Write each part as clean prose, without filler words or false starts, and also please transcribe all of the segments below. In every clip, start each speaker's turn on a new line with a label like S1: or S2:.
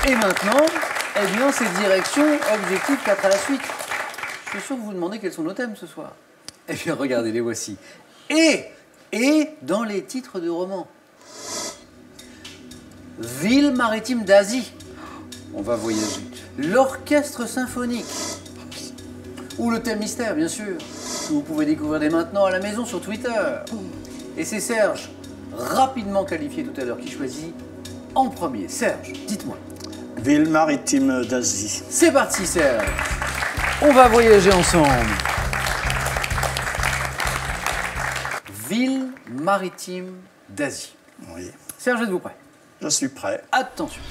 S1: Et maintenant, eh bien, c'est direction objectif 4 à la suite. Je suis sûr que vous vous demandez quels sont nos thèmes ce soir. Eh bien, regardez, les voici. Et dans les titres de romans. Ville maritime d'Asie. On va voyager. L'orchestre symphonique. Ou le thème mystère, bien sûr, que vous pouvez découvrir dès maintenant à la maison sur Twitter. Et c'est Serge, rapidement qualifié tout à l'heure, qui choisit en premier. Serge, dites-moi.
S2: Ville maritime d'Asie.
S1: C'est parti, Serge. On va voyager ensemble. Ville maritime d'Asie.
S2: Oui.
S1: Serge, êtes-vous prêt?
S2: Je suis prêt.
S1: Attention.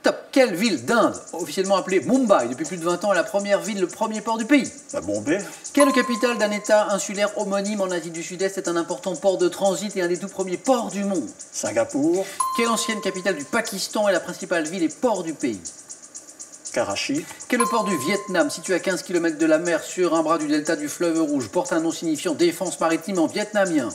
S1: Top. Quelle ville d'Inde, officiellement appelée Mumbai depuis plus de 20 ans, est la première ville, le premier port du pays?
S2: La Bombay.
S1: Quelle capitale d'un État insulaire homonyme en Asie du Sud-Est est un important port de transit et un des tout premiers ports du monde?
S2: Singapour.
S1: Quelle ancienne capitale du Pakistan est la principale ville et port du pays?
S2: Karachi.
S1: Quel port du Vietnam, situé à 15 km de la mer sur un bras du delta du fleuve Rouge, porte un nom signifiant défense maritime en vietnamien?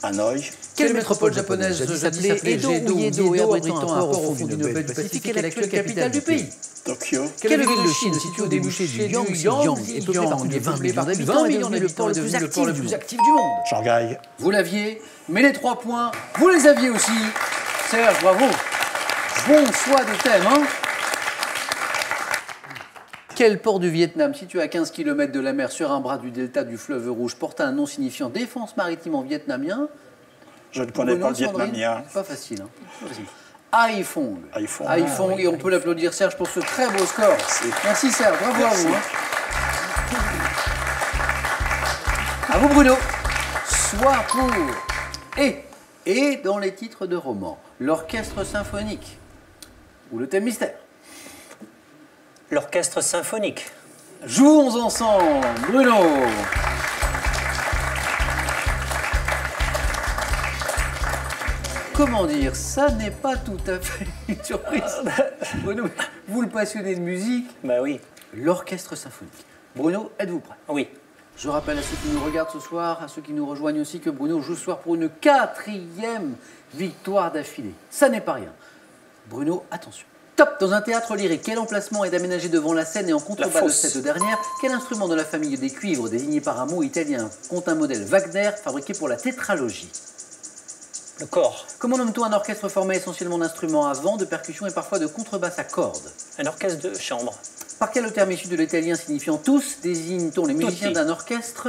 S2: Hanoï.
S1: Quelle métropole japonaise jadis s'appelée Edo ou Yedo et abritant un port au fond d'une baie du Pacifique est l'actuelle capitale du pays?
S2: Tokyo.
S1: Quelle ville de Chine située au débouché du Yangtze et peuplée par plus de 20 millions d'habitants est le port le plus actif du monde?
S2: Shanghai.
S1: Vous l'aviez, mais les 3 points, vous les aviez aussi. Serge, bravo. Bon choix de thème, hein? Quel port du Vietnam, situé à 15 km de la mer sur un bras du delta du fleuve Rouge, porte un nom signifiant défense maritime en vietnamien?
S2: Je ne connais pas le vietnamien.
S1: Pas facile, hein? Pas facile. Haiphong.
S2: Haiphong.
S1: Haiphong, et on peut l'applaudir, Serge, pour ce très beau score. Merci Serge, bravo à vous. Hein. À vous Bruno. Soit pour et dans les titres de romans, l'orchestre symphonique ou le thème mystère.
S3: L'orchestre symphonique.
S1: Jouons ensemble, Bruno. Comment dire, ça n'est pas tout à fait une surprise. Bruno, vous le passionnez de musique.
S3: Bah oui.
S1: L'orchestre symphonique. Bruno, êtes-vous prêt?
S3: Oui.
S1: Je rappelle à ceux qui nous regardent ce soir, à ceux qui nous rejoignent aussi, que Bruno joue ce soir pour une 4e victoire d'affilée. Ça n'est pas rien. Bruno, attention. Top. Dans un théâtre lyrique, quel emplacement est aménagé devant la scène et en contrebas de cette dernière? Quel instrument de la famille des cuivres, désigné par un mot italien, compte un modèle Wagner fabriqué pour la tétralogie?
S3: Le corps.
S1: Comment nomme-t-on un orchestre formé essentiellement d'instruments à vent, de percussions et parfois de contrebasse à cordes?
S3: Un orchestre de chambre.
S1: Par quel terme issu de l'italien signifiant tous désigne-t-on les musiciens d'un orchestre?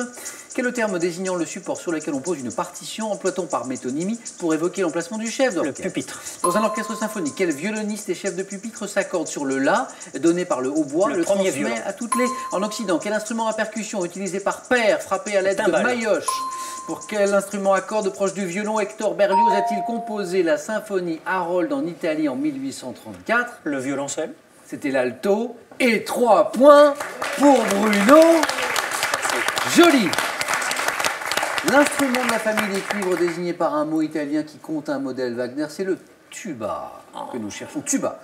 S1: Quel terme désignant le support sur lequel on pose une partition emploie-t-on par métonymie pour évoquer l'emplacement du chef d'orchestre?
S3: Le pupitre.
S1: Dans un orchestre symphonique, quel violoniste et chef de pupitre s'accorde sur le La donné par le hautbois, le
S3: premier
S1: transmet
S3: violon.
S1: à toutes les... En Occident, quel instrument à percussion utilisé par paire frappé à l'aide de maillotche? Pour quel instrument à cordes proche du violon Hector Berlioz a-t-il composé la symphonie Harold en Italie en 1834?
S3: Le violoncelle.
S1: C'était l'alto. Et 3 points pour Bruno. Joli. L'instrument de la famille des cuivres désigné par un mot italien qui compte un modèle Wagner, c'est le tuba que nous cherchons. Tuba.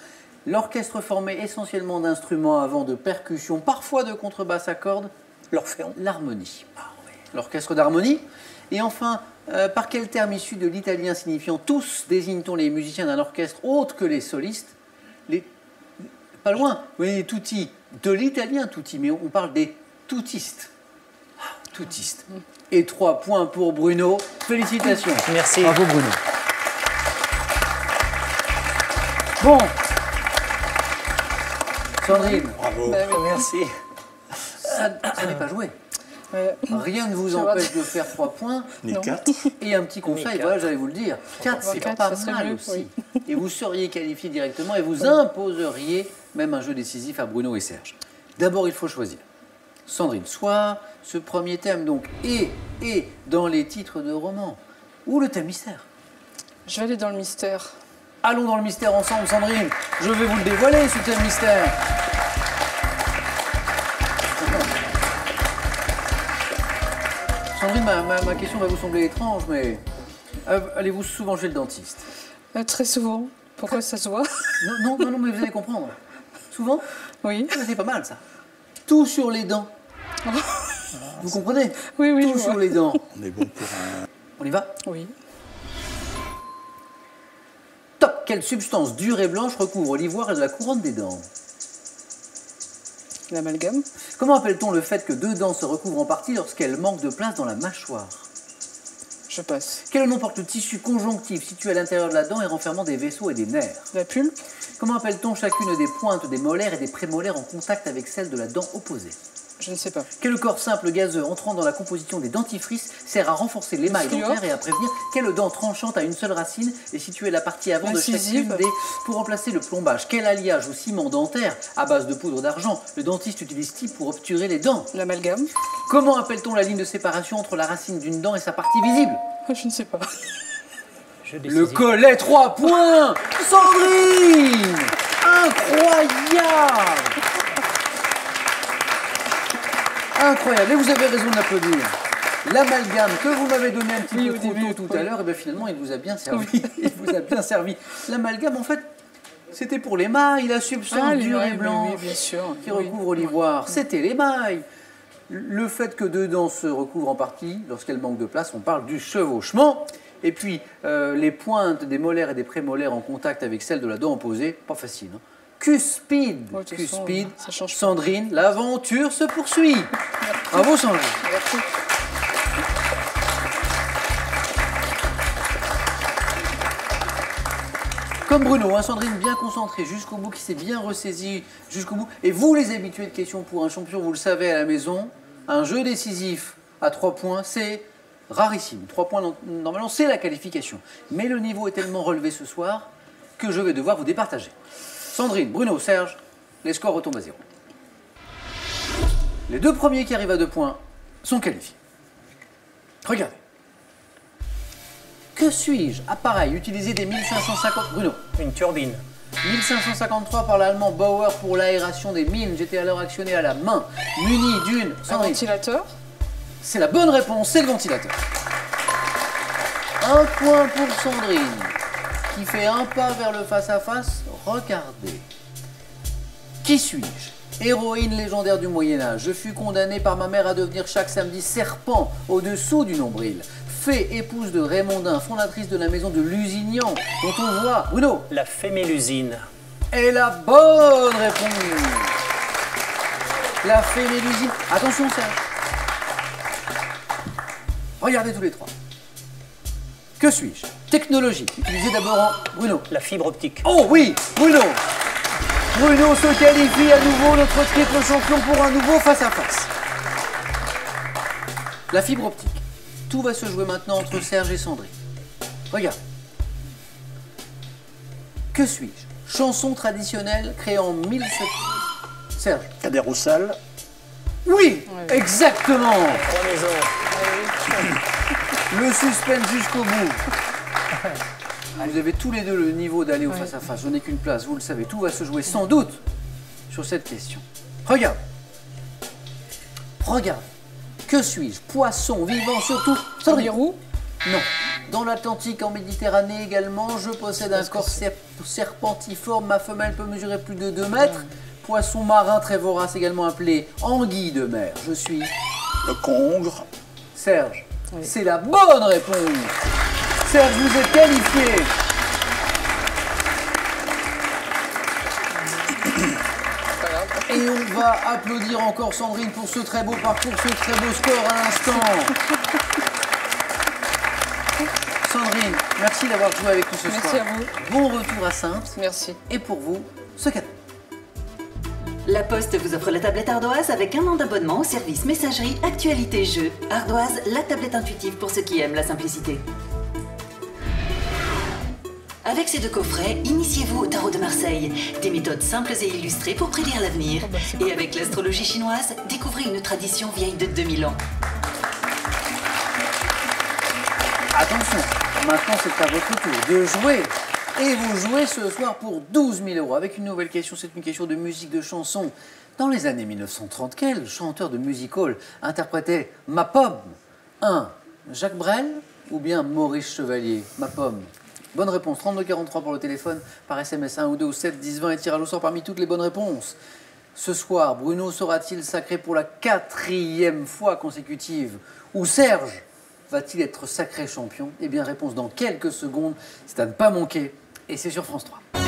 S1: L'orchestre formé essentiellement d'instruments à vent, de percussion, parfois de contrebasse à cordes.
S3: L'orphéon.
S1: L'harmonie. L'orchestre d'harmonie. Et enfin, par quel terme issu de l'italien signifiant tous désigne-t-on les musiciens d'un orchestre autre que les solistes? Pas loin, oui, tutti. De l'italien tutti, mais on parle des toutistes. Toutistes. Et 3 points pour Bruno. Félicitations.
S3: Merci.
S1: Bravo Bruno. Bon. Sandrine.
S2: Bravo.
S3: Merci.
S1: Ça n'est pas joué. Rien ne vous empêche de faire 3 points.
S2: Ni 4.
S1: Et un petit conseil, voilà, j'allais vous le dire. 4, c'est pas
S4: ça serait
S1: mal
S4: mieux,
S1: aussi. Et vous seriez qualifié directement et vous imposeriez même un jeu décisif à Bruno et Serge. D'abord, il faut choisir. Sandrine, soit ce premier thème, donc, et dans les titres de romans, ou le thème mystère.
S4: Je vais aller dans le mystère.
S1: Allons dans le mystère ensemble, Sandrine. Je vais vous le dévoiler, ce thème mystère. Sandrine, ma question va vous sembler étrange, mais allez-vous souvent chez le dentiste?
S4: Très souvent. Pourquoi ça se voit?
S1: Non, mais vous allez comprendre. Souvent?
S4: Oui.
S1: C'est pas mal, ça. Tout sur les dents. Vous comprenez?
S4: Oui,
S1: Tout
S4: je vois.
S1: sur les dents.
S2: On est bon pour un...
S1: On y va?
S4: Oui.
S1: quelle substance dure et blanche recouvre l'ivoire et de la couronne des dents?
S4: L'amalgame.
S1: Comment appelle-t-on le fait que deux dents se recouvrent en partie lorsqu'elles manquent de place dans la mâchoire?
S4: Je passe.
S1: Quel nom porte le tissu conjonctif situé à l'intérieur de la dent et renfermant des vaisseaux et des nerfs?
S4: La pulpe.
S1: Comment appelle-t-on chacune des pointes des molaires et des prémolaires en contact avec celle de la dent opposée?
S4: Je ne sais pas.
S1: Quel corps simple gazeux entrant dans la composition des dentifrices sert à renforcer l'émail
S4: Fluor.
S1: dentaire et à prévenir? Quelle dent tranchante à une seule racine est située la partie avant de
S4: Incisive.
S1: chacune des... Pour remplacer le plombage, quel alliage au ciment dentaire à base de poudre d'argent le dentiste utilise-t-il pour obturer les dents?
S4: L'amalgame.
S1: Comment appelle-t-on la ligne de séparation entre la racine d'une dent et sa partie visible?
S4: Je ne sais pas.
S3: Je
S1: Le
S3: décisif.
S1: collet 3 points. Sandrine, incroyable. Incroyable, et vous avez raison d'applaudir. L'amalgame que vous m'avez donné un petit
S4: Oui,
S1: peu
S4: au
S1: trop
S4: début,
S1: tôt tout
S4: oui.
S1: à l'heure, et bien finalement il vous a bien servi. Il vous a bien servi. L'amalgame, en fait, c'était pour l'émail, la substance
S4: les
S1: dure et
S4: mailles,
S1: blanche
S4: oui, bien sûr.
S1: qui
S4: Oui.
S1: recouvre l'ivoire. C'était l'émail. Le fait que deux dents se recouvrent en partie, lorsqu'elles manquent de place, on parle du chevauchement. Et puis, les pointes des molaires et des prémolaires en contact avec celles de la dent opposée, pas facile. Hein. Cuspide,
S4: Ouais, de toute façon,
S1: cuspide,
S4: ça change pas.
S1: Sandrine, l'aventure se poursuit. Bravo Sandrine.
S4: Merci.
S1: Comme Bruno, hein, Sandrine bien concentrée jusqu'au bout, qui s'est bien ressaisie jusqu'au bout. Et vous, les habitués de questions pour un champion, vous le savez à la maison, un jeu décisif à 3 points, c'est rarissime. 3 points, normalement, c'est la qualification. Mais le niveau est tellement relevé ce soir que je vais devoir vous départager. Sandrine, Bruno, Serge, les scores retombent à 0. Les deux premiers qui arrivent à 2 points sont qualifiés. Regardez. Que suis-je? Appareil utilisé dès 1550... Bruno.
S3: Une turbine.
S1: 1553 par l'allemand Bauer pour l'aération des mines. J'étais alors actionné à la main, muni d'une...
S4: Un
S1: Sandrine.
S4: ventilateur.
S1: C'est la bonne réponse, c'est le ventilateur. 1 point pour Sandrine, qui fait un pas vers le face-à-face. Regardez. Qui suis-je? Héroïne légendaire du Moyen-Âge. Je fus condamnée par ma mère à devenir chaque samedi serpent au-dessous du nombril. Fée, épouse de Raymondin, fondatrice de la maison de Lusignan, dont on voit... Bruno.
S3: La fémélusine.
S1: Et la bonne réponse. La fée Mélusine. Attention, Serge. Regardez tous les trois. Que suis-je? Technologie. Utilisée d'abord en... Bruno.
S3: La fibre optique.
S1: Oh oui, Bruno. Bruno se qualifie à nouveau, notre triple champion, pour un nouveau face-à-face. La fibre optique. Tout va se jouer maintenant entre Serge et Sandrine. Regarde. Que suis-je? Chanson traditionnelle créée en 1700... Serge.
S2: Cadet Roussel,
S1: Oui,
S4: Ouais.
S1: exactement.
S3: 3 maisons.
S1: Le suspense jusqu'au bout. Vous avez tous les deux le niveau d'aller au face-à-face. Je n'ai qu'une place, vous le savez. Tout va se jouer sans doute sur cette question. Regarde. Regarde. Que suis-je? Poisson, vivant surtout. Sandrine.
S4: Roux.
S1: Non. Dans l'Atlantique, en Méditerranée également, je possède un corps serpentiforme. Ma femelle peut mesurer plus de 2 mètres. Poisson marin très vorace, également appelé anguille de mer. Je suis
S2: le congre,
S1: Serge.
S4: Oui.
S1: C'est la bonne réponse. Serge, vous êtes qualifié. Et on va applaudir encore Sandrine pour ce très beau parcours, ce très beau score à l'instant. Sandrine, merci d'avoir joué avec nous ce
S4: Merci
S1: soir.
S4: à vous.
S1: Bon retour à Saintes.
S4: Merci.
S1: Et pour vous, ce cadeau.
S5: La Poste vous offre la tablette Ardoise avec 1 an d'abonnement au service messagerie, actualité, jeux. Ardoise, la tablette intuitive pour ceux qui aiment la simplicité. Avec ces 2 coffrets, initiez-vous au tarot de Marseille. Des méthodes simples et illustrées pour prédire l'avenir. Et avec l'astrologie chinoise, découvrez une tradition vieille de 2000 ans.
S1: Attention, maintenant c'est à votre tour de jouer. Et vous jouez ce soir pour 12 000 € avec une nouvelle question. C'est une question de musique, de chanson. Dans les années 1930, quel chanteur de music hall interprétait Ma Pomme? 1. Jacques Brel ou bien Maurice Chevalier? Ma Pomme. Bonne réponse. 3243 pour le téléphone, par SMS 1 ou 2 ou 7 10 20 et tirage au sort parmi toutes les bonnes réponses. Ce soir, Bruno sera-t-il sacré pour la 4e fois consécutive? Ou Serge va-t-il être sacré champion? Eh bien, réponse dans quelques secondes. C'est à ne pas manquer Et c'est sur France 3.